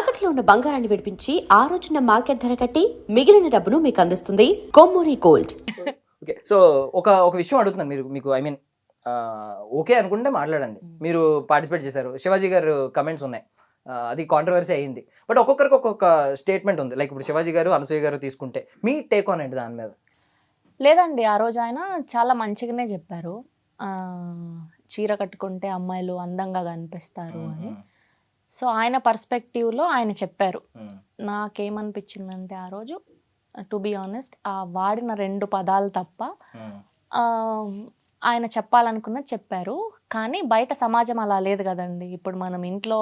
తాకట్లో ఉన్న బంగారాన్ని విడిపించి ఆ రోజున మార్కెట్ ధర కట్టి మిగిలిన డబ్బును మీకు అందిస్తుంది కొమ్మూరి గోల్డ్. ఓకే, సో ఒక విషయం అడుగుతున్నాను. మీకు ఐ మీన్ ఓకే అనుకుంటే మాట్లాడండి. మీరు పార్టిసిపేట్ చేశారు, శివాజీ గారు కమెంట్స్ ఉన్నాయి, అది కాంట్రవర్సీ అయ్యింది. బట్ ఒక్కొక్కరికి ఒక్కొక్క స్టేట్మెంట్ ఉంది. లైక్ ఇప్పుడు శివాజీ గారు, అనసూయ గారు తీసుకుంటే మీ టేక్ ఆన్ ఏంటి దాని మీద? లేదండి, ఆ రోజు ఆయన చాలా మంచిగానే చెప్పారు. చీర కట్టుకుంటే అమ్మాయిలు అందంగా కనిపిస్తారు అని. సో ఆయన పర్స్పెక్టివ్లో ఆయన చెప్పారు. నాకేమనిపించిందంటే ఆ రోజు టు బీ ఆనెస్ట్, ఆ వాడిన 2 పదాలు తప్ప ఆయన చెప్పాలనుకున్నది చెప్పారు. కానీ బయట సమాజం అలా లేదు కదండి. ఇప్పుడు మనం ఇంట్లో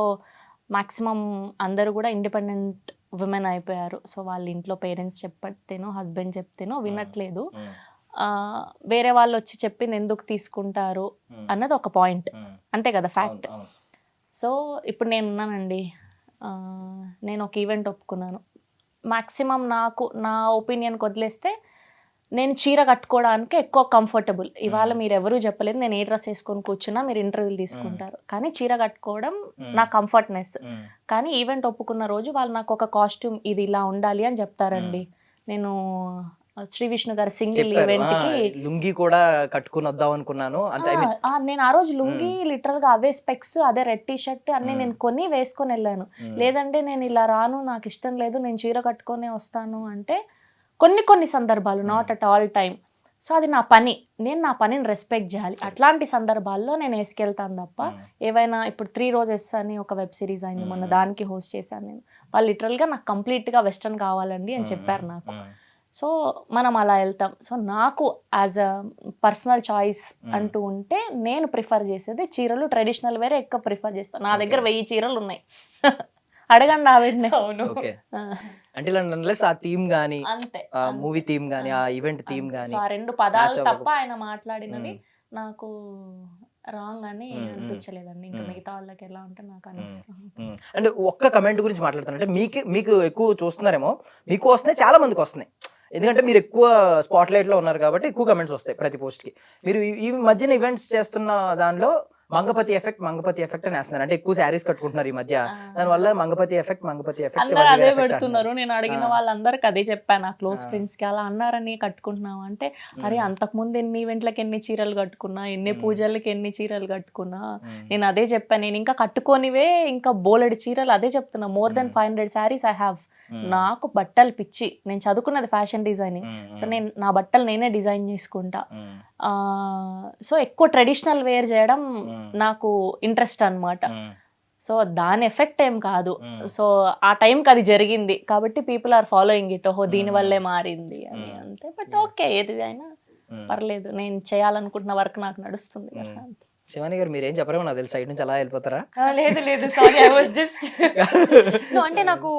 మ్యాక్సిమం అందరూ కూడా ఇండిపెండెంట్ విమెన్ అయిపోయారు. సో వాళ్ళ ఇంట్లో పేరెంట్స్ చెప్పతేనో హస్బెండ్ చెప్తేనో వినట్లేదు. వేరే వాళ్ళు వచ్చి చెప్పింది ఎందుకు తీసుకుంటారు అన్నది ఒక పాయింట్, అంతే కదా, ఫ్యాక్ట్. సో ఇప్పుడు నేను ఉన్నానండి, నేను ఒక ఈవెంట్ ఒప్పుకున్నాను. మ్యాక్సిమం నా ఒపీనియన్కి వదిలేస్తే నేను చీర కట్టుకోవడానికి ఎక్కువ కంఫర్టబుల్. ఇవాళ మీరు ఎవరూ చెప్పలేదు నేను ఏ డ్రెస్ వేసుకొని కూర్చున్నా మీరు ఇంటర్వ్యూలు తీసుకుంటారు, కానీ చీర కట్టుకోవడం నా కంఫర్ట్నెస్. కానీ ఈవెంట్ ఒప్పుకున్న రోజు వాళ్ళు నాకు ఒక కాస్ట్యూమ్ ఇది ఇలా ఉండాలి అని చెప్తారండి. నేను శ్రీ విష్ణు గారి సింగిల్ ఈవెంట్ కి లుంగి కూడా కట్టుకుని వద్దాం అనుకున్నాను. నేను ఆ రోజు లుంగి లిటరల్ గా అవే స్పెక్స్, అదే రెడ్ టీ షర్ట్ అన్ని నేను కొని వేసుకొని వెళ్ళాను. లేదంటే నేను ఇలా రాను, నాకు ఇష్టం లేదు, నేను చీర కట్టుకొని వస్తాను అంటే కొన్ని సందర్భాలు, not at all time. So అది నా పని, నేను నా పనిని రెస్పెక్ట్ చేయాలి. అట్లాంటి సందర్భాల్లో నేను వేసుకెళ్తాను తప్ప ఏవైనా ఇప్పుడు 3 Roses అని ఒక వెబ్ సిరీస్ అయింది మొన్న, దానికి హోస్ట్ చేశాను నేను. వాళ్ళు లిటరల్గా నాకు కంప్లీట్గా వెస్టర్న్ కావాలండి అని చెప్పారు నాకు. సో మనం అలా వెళ్తాం. సో నాకు యాజ్ అ పర్సనల్ చాయిస్ అంటూ ఉంటే నేను ప్రిఫర్ చేసేది చీరలు, ట్రెడిషనల్ వేరే ఎక్కువ ప్రిఫర్ చేస్తాను. నా దగ్గర 1000 చీరలు ఉన్నాయి, అడగండి ఆవిడనే. అవును, అంటే ఆ థీమ్ గానీ, అంతే, మూవీ థీమ్ గానీ, ఆ ఈవెంట్ థీమ్ గానీ, ఆ 2 పదాలు తప్ప ఆయన మాట్లాడినది నాకు రాంగ్ అని అనిపించలేదండి. ఇంకా మిగతా వాళ్ళకి ఎలా ఉంటే నాకు అనిపిస్తుంది. అంటే ఒక్క కమెంట్ గురించి మాట్లాడుతాను, అంటే మీకు ఎక్కువ చూస్తున్నారేమో, మీకు వస్తున్నాయి, చాలా మందికి వస్తున్నాయి. ఎందుకంటే మీరు ఎక్కువ స్పాట్ లైట్ లో ఉన్నారు కాబట్టి ఎక్కువ కమెంట్స్ వస్తాయి ప్రతి పోస్ట్ కి. మీరు ఈ మధ్యన ఈవెంట్స్ చేస్తున్న దానిలో మంగపతి ఎఫెక్ట్ అని వేస్తున్నారు. అంటే ఎక్కువ శారీస్ కట్టుకుంటున్నారు ఈ మధ్య, దానివల్ల మంగపతి ఎఫెక్ట్ అదే పెడుతున్నారు. నేను అడిగిన వాళ్ళందరికి అదే చెప్పాను, నా క్లోజ్ ఫ్రెండ్స్ కి. అలా అన్నారని కట్టుకుంటున్నావు అంటే, అరే అంతకుముందు ఎన్ని ఈవెంట్లకి ఎన్ని చీరలు కట్టుకున్నా, ఎన్ని పూజలకి ఎన్ని చీరలు కట్టుకున్నా, నేను అదే చెప్పాను. నేను ఇంకా కట్టుకోనివే ఇంకా బోలెడు చీరలు, అదే చెప్తున్నా. More than 500 saris I have. నాకు బట్టలు పిచ్చి, నేను చదువుకున్నది ఫ్యాషన్ డిజైనింగ్. సో నేను నా బట్టలు నేనే డిజైన్ చేసుకుంటా. సో ఎక్కువ ట్రెడిషనల్ వేర్ చేయడం నాకు ఇంట్రెస్ట్ అన్నమాట. సో దాని ఎఫెక్ట్ ఏం కాదు. సో ఆ టైంకి అది జరిగింది కాబట్టి పీపుల్ ఆర్ ఫాలోయింగ్ ఇట్. ఓహో దీని వల్లే మారింది అని, అంతే. బట్ ఓకే, ఏది అయినా పర్లేదు, నేను చేయాలనుకుంటున్న వర్క్ నాకు నడుస్తుంది. శివాని గారు మీరేం చెప్పరేమో నాకు తెలుసు, సైడ్ నుంచి అలా వెళ్ళిపోతారా? లేదు sorry, I was just no, అంటే నాకు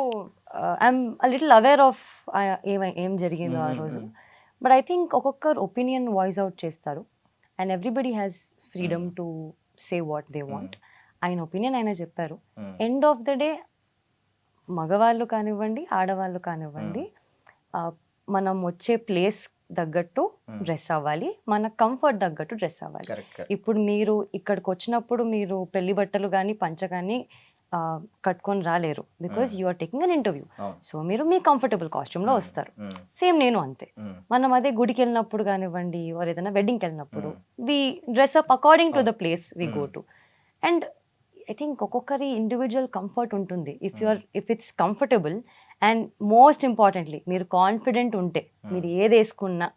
ఐఎమ్ లిటిల్ అవేర్ ఆఫ్ ఏం జరిగిందో ఆ రోజు. బట్ ఐ థింక్ ఒక్కొక్కరు ఒపీనియన్ వాయిస్ అవుట్ చేస్తారు and everybody has freedom to say what they want. ఆయన ఒపీనియన్ ఆయన చెప్పారు. ఎండ్ ఆఫ్ ద డే మగవాళ్ళు కానివ్వండి, ఆడవాళ్ళు కానివ్వండి, మనం వచ్చే ప్లేస్ తగ్గట్టు డ్రెస్ అవ్వాలి, మన కంఫర్ట్ తగ్గట్టు డ్రెస్ అవ్వాలి. ఇప్పుడు మీరు ఇక్కడికి వచ్చినప్పుడు మీరు పెళ్లి బట్టలు కానీ పంచ కానీ కట్టుకొని రాలేరు, because you are taking an interview. So మీరు మీ కంఫర్టబుల్ కాస్ట్యూమ్లో వస్తారు. సేమ్ నేను అంతే. మనం అదే గుడికి వెళ్ళినప్పుడు కానివ్వండి, ఆర్ ఏదైనా వెడ్డింగ్కి వెళ్ళినప్పుడు we dress up according to the place we go to. And I think ఒక్కొక్కరి ఇండివిజువల్ కంఫర్ట్ ఉంటుంది. If it's comfortable and most importantly మీరు కాన్ఫిడెంట్ ఉంటే మీరు ఏది వేసుకున్నా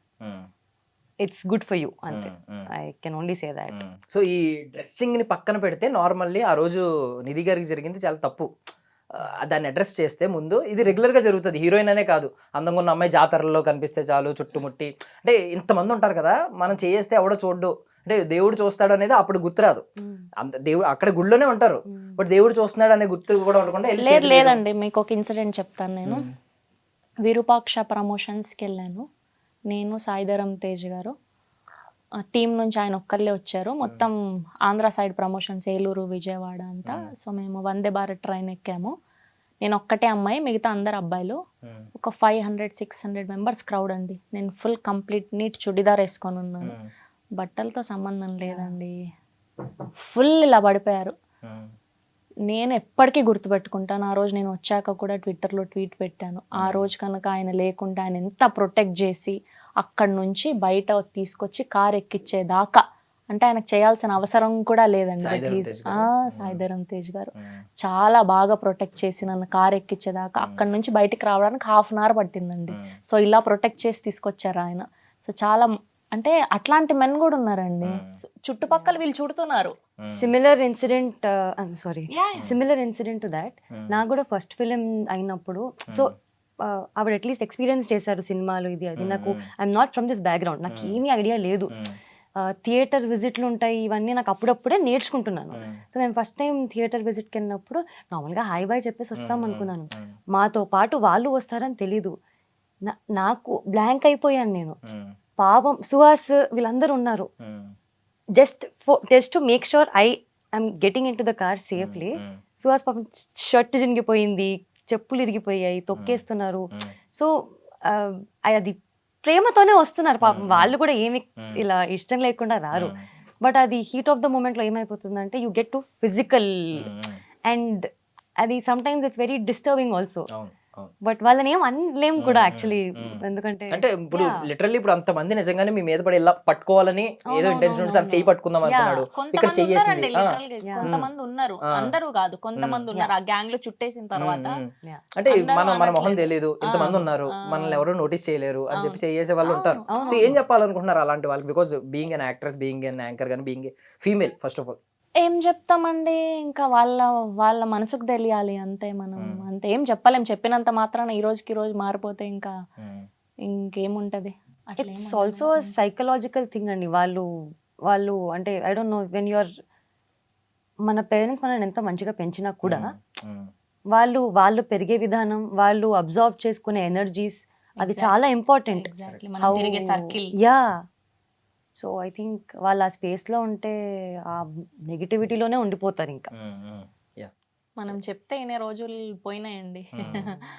ఇట్స్ గుడ్ ఫర్ యూ, అంతే. I can only say that. So ఈ dressing ని పక్కన పెడితే నార్మల్లీ ఆ రోజు నిధి గారికి జరిగింది చాలా తప్పు. దాన్ని అడ్రస్ చేస్తే ముందు, ఇది రెగ్యులర్ గా జరుగుతుంది. హీరోయిన్ అనే కాదు, అందంగా ఉన్న అమ్మాయి జాతరలో కనిపిస్తే చాలు చుట్టుముట్టి, అంటే ఇంతమంది ఉంటారు కదా, మనం చేస్తే ఎవడో చూడ్డు, అంటే దేవుడు చూస్తాడు అనేది అప్పుడు గుర్తురాదు. దేవుడు అక్కడ గుళ్ళోనే ఉంటారు, బట్ దేవుడు చూస్తున్నాడు అనే గుర్తు కూడా ఉండకుండా. లేదండి, మీకు ఒక ఇన్సిడెంట్ చెప్తాను. నేను విరూపాక్ష ప్రమోషన్స్కి వెళ్ళాను. నేను సాయిధరం తేజ్ గారు, టీం నుంచి ఆయన ఒక్కళ్ళే వచ్చారు. మొత్తం ఆంధ్ర సైడ్ ప్రమోషన్స్, ఏలూరు, విజయవాడ అంతా. సో మేము వందే భారత్ ట్రైన్ ఎక్కాము. నేను ఒక్కటే అమ్మాయి, మిగతా అందరు అబ్బాయిలు. ఒక 500-600 మెంబర్స్ క్రౌడ్ అండి. నేను ఫుల్ కంప్లీట్ నీట్ చుడిదార్ వేసుకొని ఉన్నాను. బట్టలతో సంబంధం లేదండి, ఫుల్ ఇలా పడిపోయారు. నేను ఎప్పటికీ గుర్తుపెట్టుకుంటాను. ఆ రోజు నేను వచ్చాక కూడా ట్విట్టర్లో ట్వీట్ పెట్టాను. ఆ రోజు కనుక ఆయన లేకుంటే ఆయన ఎంత ప్రొటెక్ట్ చేసి అక్కడి నుంచి బయట తీసుకొచ్చి కార్ ఎక్కించేదాకా, అంటే ఆయనకు చేయాల్సిన అవసరం కూడా లేదండి. సాయిధరం తేజ్ గారు చాలా బాగా ప్రొటెక్ట్ చేసి నన్ను కార్ ఎక్కించేదాకా, అక్కడి నుంచి బయటికి రావడానికి 1/2 అవర్ పట్టిందండి. సో ఇలా ప్రొటెక్ట్ చేసి తీసుకొచ్చారు ఆయన. సో చాలా, అంటే అట్లాంటి మెన్ కూడా ఉన్నారండి. చుట్టుపక్కల వీళ్ళు చుడుతున్నారు. సిమిలర్ ఇన్సిడెంట్ టు దాట్, నాకు కూడా ఫస్ట్ ఫిలిం అయినప్పుడు, సో ఆవిడ అట్లీస్ట్ ఎక్స్పీరియన్స్ చేశారు సినిమాలు ఇది అది. నాకు I'm not from this background, నాకు ఏమీ ఐడియా లేదు. థియేటర్ విజిట్లు ఉంటాయి, ఇవన్నీ నాకు అప్పుడప్పుడే నేర్చుకుంటున్నాను. సో మేము ఫస్ట్ టైం థియేటర్ విజిట్కి వెళ్ళినప్పుడు నార్మల్గా హాయ్ బాయ్ చెప్పేసి వస్తాం అనుకున్నాను. మాతో పాటు వాళ్ళు వస్తారని తెలీదు. నాకు బ్లాంక్ అయిపోయాను నేను. పాపం సుహాస్ వీళ్ళందరూ ఉన్నారు. Just to make sure I'm getting in to the car safely. Suhas పాపం షర్ట్ చినిగిపోయింది, చెప్పులు ఇరిగిపోయాయి, తొక్కేస్తున్నారు. సో అది ప్రేమతోనే వస్తున్నారు పాపం. వాళ్ళు కూడా ఏమి ఇలా ఇష్టం లేకుండా రారు. బట్ అది హీట్ ఆఫ్ ద మూమెంట్ లో ఏమైపోతుందంటే you get to physical, and అది sometimes it's very disturbing also. But వాళ్ళని ఏం అనలేం కూడా యాక్చువల్లీ, ఎందుకంటే అంటే ఇప్పుడు లిటరల్లీ ఇప్పుడు అంతమంది నిజంగానే మీ మీద పడి ఇలా పట్టుకోవాలని ఏదో ఇంటెన్షన్ ఉంటే చేయి పట్టుకుందాం అనుకున్నాడు, ఇక్కడ చెయ్యేసింది. కొంతమంది ఉన్నారు, అందరూ కాదు, కొంతమంది ఉన్నారు ఆ గ్యాంగ్ లో చుట్టేసిన తర్వాత. అంటే మన మొహం తెలియదు, ఇంతమంది ఉన్నారు, మనల్ని ఎవరు నోటీస్ చేయలేరు అని చెప్పి చేసే వాళ్ళు ఉంటారు. సో ఏం చెప్పాలనుకుంటున్నారు అలాంటి వాళ్ళకి? Because being an actress, being an anchor, కానీ being female, first of all ఏం చెప్తామండి, ఇంకా వాళ్ళ మనసుకు తెలియాలి అంతే. మనం అంతే ఏం చెప్పలేం. చెప్పినంత మాత్రాన ఈ రోజుకి రోజు మారిపోతే ఇంకా ఇంకేముంటది. ఇట్స్ ఆల్సో సైకలాజికల్ థింగ్ అండి. వాళ్ళు అంటే I don't know, when you're, మన పేరెంట్స్ మనల్ని ఎంత మంచిగా పెంచినా కూడా వాళ్ళు పెరిగే విధానం, వాళ్ళు అబ్జర్వ్ చేసుకునే ఎనర్జీస్, అది చాలా important. Yeah, so I think వాళ్ళు ఆ స్పేస్లో ఉంటే ఆ నెగిటివిటీలోనే ఉండిపోతారు ఇంకా. మనం చెప్తే ఇన్ని రోజులు పోయినాయండి.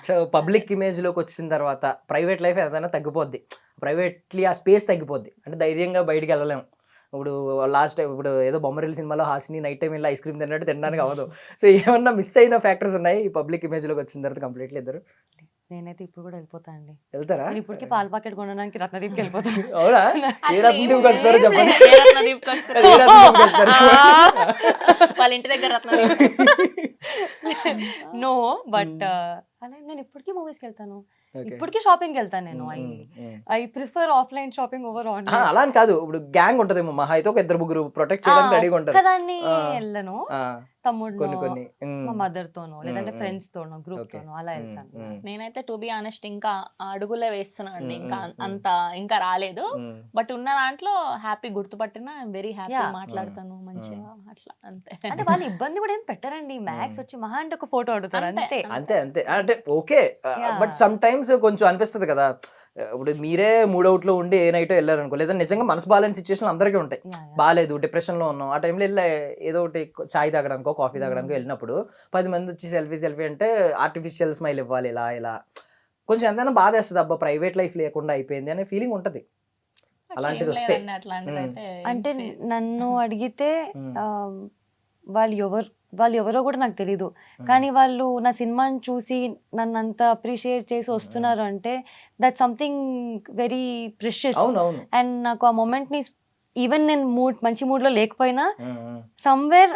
సో పబ్లిక్ ఇమేజ్ లోకి వచ్చిన తర్వాత ప్రైవేట్ లైఫ్ ఏదైనా తగ్గిపోద్ది, ప్రైవేట్లీ ఆ స్పేస్ తగ్గిపోద్ది. అంటే ధైర్యంగా బయటికి వెళ్ళలేము. ఇప్పుడు లాస్ట్ టైం ఇప్పుడు ఏదో బొమ్మరిల్ సినిమాలో హాసిని నైట్ టైం వెళ్ళి ఐస్ క్రీమ్ తిన్నట్టు తినడానికి అవ్వదు. సో ఏమన్నా మిస్ అయిన ఫ్యాక్టర్స్ ఉన్నాయి ఈ పబ్లిక్ ఇమేజ్ లోకి వచ్చిన తర్వాత కంప్లీట్లీ ఇద్దరు? నేనైతే ఇప్పుడు కూడా వెళ్ళిపోతా అండి. వెళ్తారా? ఇప్పటికీ పాల ప్యాకెట్ కొనడానికి రత్నదీప్కి వెళ్ళిపోతాను. అవునా? ఏ రత్నదీప్కి వస్తారు చెప్పండి? వాళ్ళ ఇంటి దగ్గర నో, బట్ అలా నేను ఇప్పటికీ మూవీస్కి వెళ్తాను, ఇప్పటికీ షాపింగ్కి వెళ్తాను. నేను I prefer offline shopping over online. అలా అని కాదు, ఇప్పుడు గ్యాంగ్ ఉంటదేమో, మహా అయితే ఒక 2-3 ప్రొటెక్ట్ చేయడానికి రెడీగా ఉంటారు. కదాన్ని వెళ్ళను, తమ్ముడు మా మదర్ తోనో లేదంటే ఫ్రెండ్స్ తోనో గ్రూప్ తోనో అలా వెళ్తాను. నేనైతే టు బి ఆనెస్ట్ ఇంకా అడుగులే వేస్తున్నాను, ఇంకా అంత ఇంకా రాలేదు. బట్ ఉన్న దాంట్లో హ్యాపీ గుర్తుపట్టిన వెరీ హ్యాపీ, మాట్లాడతాను మంచిగా అట్లా, అంతే. అంటే వాళ్ళు ఇబ్బంది కూడా ఏం పెట్టారండి. మ్యాక్స్ వచ్చి మహా అంటే ఒక ఫోటో అడుగుతారు అంతే. అంతే అంటే ఓకే. బట్ సమ్ టైమ్స్ కొంచెం అనిపిస్తుంది కదా, ఇప్పుడు మీరే మూడౌట్ లో ఉండి ఏ నైటో వెళ్ళారు అనుకో, లేదా నిజంగా మనసు బాగాలేని సిచ్యువేషన్ అందరికీ ఉంటాయి. బాగాలేదు, డిప్రెషన్ లో ఉన్నాం, ఆ టైంలో వెళ్ళి ఏదో ఒకటి చాయ్ తాగడానికో కాఫీ తాగడానికో వెళ్ళినప్పుడు 10 మంది వచ్చి సెల్ఫీ అంటే ఆర్టిఫిషియల్ స్మైల్ ఇవ్వాలి, ఇలా కొంచెం ఎంతైనా బాధ వేస్తుంది. అబ్బా ప్రైవేట్ లైఫ్ లేకుండా అయిపోయింది అనే ఫీలింగ్ ఉంటది అలాంటిది వస్తే. అంటే నన్ను అడిగితే వాళ్ళు ఎవరో కూడా నాకు తెలీదు, కానీ వాళ్ళు నా సినిమాని చూసి నన్ను అంత అప్రిషియేట్ చేసి వస్తున్నారు అంటే that something very precious. And నాకు ఆ మూమెంట్ ని, ఈవెన్ నేను మంచి మూడ్ లో లేకపోయినా somewhere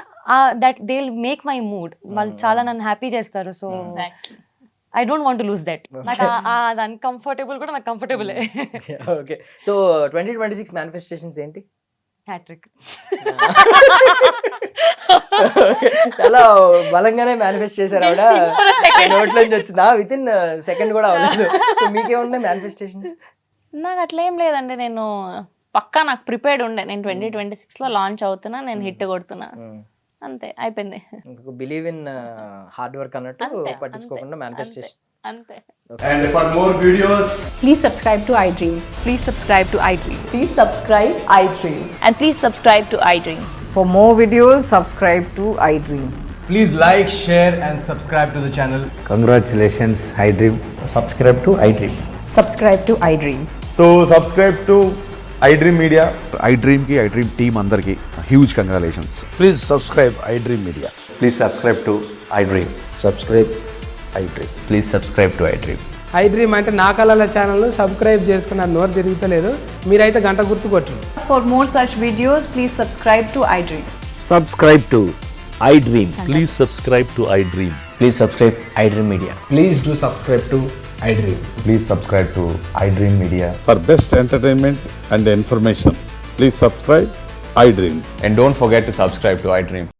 that they will make my mood. వాళ్ళు చాలా నన్ను హ్యాపీ చేస్తారు. So I don't want to lose that. నాకు అది అన్కంఫర్టబుల్ కూడా నాకు కంఫర్టబుల్. ఓకే, సో 2026 మేనిఫెస్టేషన్స్ ఏంటి? హ్యాట్రిక్. చాలా బలంగానే మేనిఫెస్ట్ చేశారు ఆవిడ, నోట్లో నుంచి వచ్చిందా? విత్ ఇన్ సెకండ్ కూడా అవ్వలేదు. మీకేమున్నాయి మేనిఫెస్టేషన్స్? నాకు అట్లా ఏం లేదండి, నేను పక్కా నాకు ప్రిపేర్డ్ ఉండే. నేను 2026 లో లాంచ్ అవుతున్నా, నేను హిట్ కొడుతున్నా, అంతే అయిపోయింది. బిలీవ్ ఇన్ హార్డ్ వర్క్ అన్నట్టు పట్టించుకోకుండా మేనిఫెస్టేషన్ అంతే. And for more videos, Please subscribe to iDream. Please subscribe to iDream. Please subscribe iDream. And please subscribe to iDream. For more videos, subscribe to iDream. please like, share and subscribe to the channel. Congratulations, iDream. Subscribe to iDream. Subscribe to iDream. So subscribe to iDream Media. iDream team andarki huge congratulations. Please subscribe iDream Media. Please subscribe to iDream. Subscribe iDream. Please subscribe to iDream. I dream అంటే నా కళల channel subscribe చేసుకున్న నోరు తిరుగుతలేదు, మీరైతే గంట గుర్తు కొట్టండి. For more such videos, please subscribe to iDream. Subscribe to iDream. Please subscribe to iDream. Please subscribe iDream Media. Please do subscribe to iDream. Please subscribe to iDream Media. For best entertainment and information, please subscribe iDream. And don't forget to subscribe to iDream.